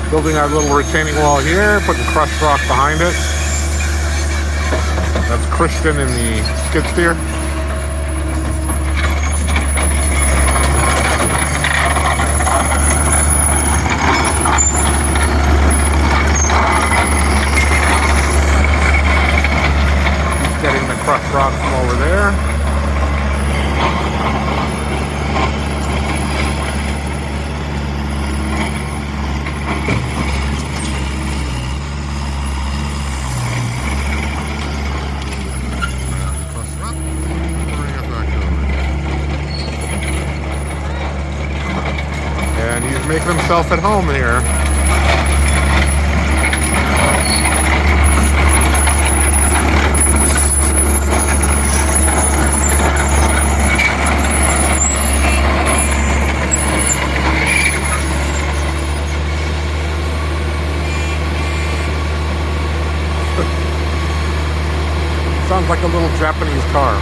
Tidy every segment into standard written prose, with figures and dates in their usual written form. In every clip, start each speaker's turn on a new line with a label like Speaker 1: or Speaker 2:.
Speaker 1: Building our little retaining wall here, putting crushed rock behind it. That's Christian in the skid steer. He's getting the crushed rock from over there. And he's making himself at home here. Sounds like a little Japanese car.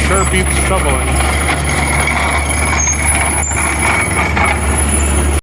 Speaker 1: Sure beats shoveling.